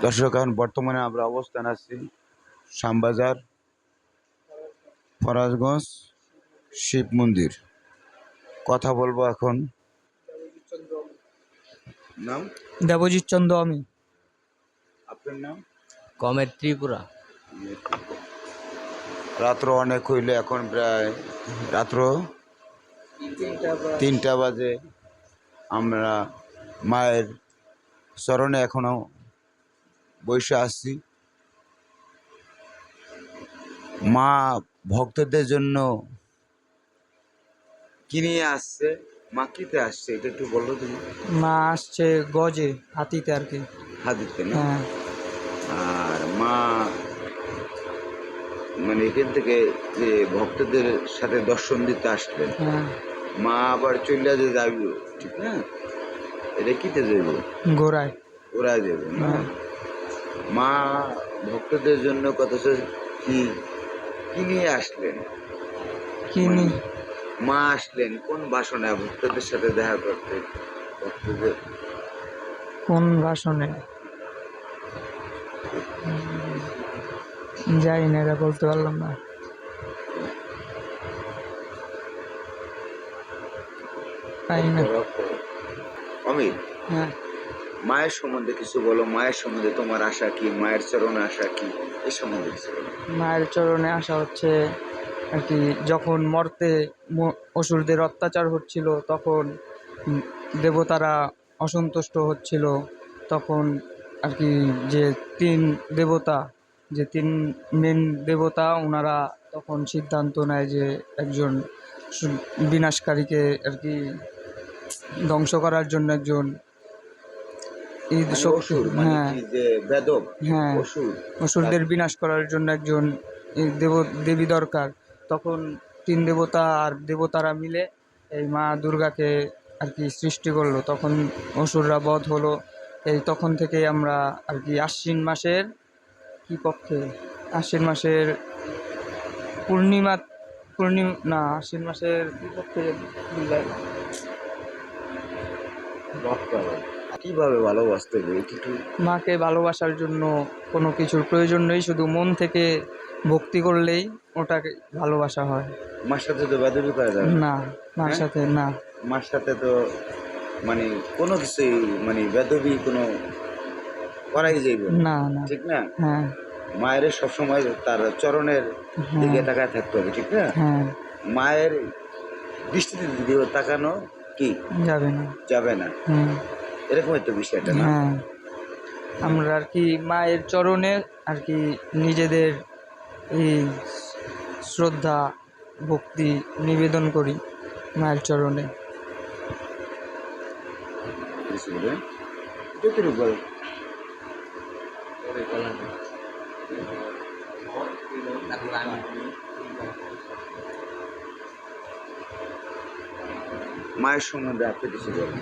দর্শক, এখন বর্তমানে আমরা অবস্থান আছি শ্যামবাজার ফরাজগঞ্জ শিব মন্দির। কথা বলবো এখন। নাম? দেবজিৎ চন্দ্র আমি। আপনার নাম? কমের ত্রিপুরা। রাত্র অনেক হইলে, এখন প্রায় রাত্র 3টা বাজে। আমরা মায়ের চরণে এখনো বসে আসছি। মা ভক্তদের জন্য কি নিয়ে আসছে, মা কিতে আসছে এটা একটু বলো তুমি। মা আসছে গজে, হাতিতে আর কি। হাতিতে না? হ্যাঁ। আর মা মানে এখান থেকে যে ভক্তদের সাথে দর্শন দিতে আসলেন, হ্যাঁ। মা আবার চলে যে যাইব, ঠিক না? এটা কিতে যাইব? ঘোড়ায়। ওরাই যাবে না? হ্যাঁ। মা ভক্তদের জন্য কত কি কি নিয়ে আসলেন? কিনি মা আসলেন কোন বাসনায় ভক্তদের সাথে দেখা করতে? ভক্তদের কোন ভাষণে যাই না, এটা বলতে পারলাম না। পাই না। অমিত, হ্যাঁ। মায়ের সম্বন্ধে কিছু বলো। মায়ের সম্বন্ধে তোমার আশা কি? মায়ের চরণে আশা কি? এই সম্বন্ধে কিছু বলো। মায়ের চরণে আসা হচ্ছে আর কি, যখন মর্তে অসুরদের অত্যাচার হচ্ছিল, তখন দেবতারা অসন্তুষ্ট হচ্ছিল, তখন আর কি যে তিন মেন দেবতা, ওনারা তখন সিদ্ধান্ত নেয় যে একজন বিনাশকারীকে আর কি ধ্বংস করার জন্য একজন শক্তি। হ্যাঁ, হ্যাঁ, অসুরদের বিনাশ করার জন্য একজন দেবী দরকার। তখন 3 দেবতা আর দেবতারা মিলে এই মা দুর্গাকে আর কি সৃষ্টি করলো। তখন অসুররা বধ হলো। এই তখন থেকে আমরা আর কি আশ্বিন মাসের আশ্বিন মাসের আশ্বিন মাসের কি পক্ষে কিভাবে ভালোবাসতে হবে একটু। মাকে ভালোবাসার জন্য কোনো কিছুর প্রয়োজন নেই, শুধু মন থেকে ভক্তি করলেই ওটাকে ভালোবাসা হয়। মার সাথে তো বেদবি করা যাবে না, মার সাথে না। মার সাথে তো মানে কোনো কিছুই মানে বেদবি কোনো করাই যাইবে না, না। ঠিক না? হ্যাঁ। মায়ের সবসময় তার চরণের দিকে তাকায় থাকতে হবে, ঠিক না? হ্যাঁ। মায়ের দৃষ্টিতে দিকে তাকানো কি যাবে না। এরকমই তো বিষয়টা না? হ্যাঁ। আমরা আর কি মায়ের চরণে আর কি নিজেদের এই শ্রদ্ধা ভক্তি নিবেদন করি মায়ের চরণে। মায়ের সম্বন্ধে আপনি কিছু বলেন।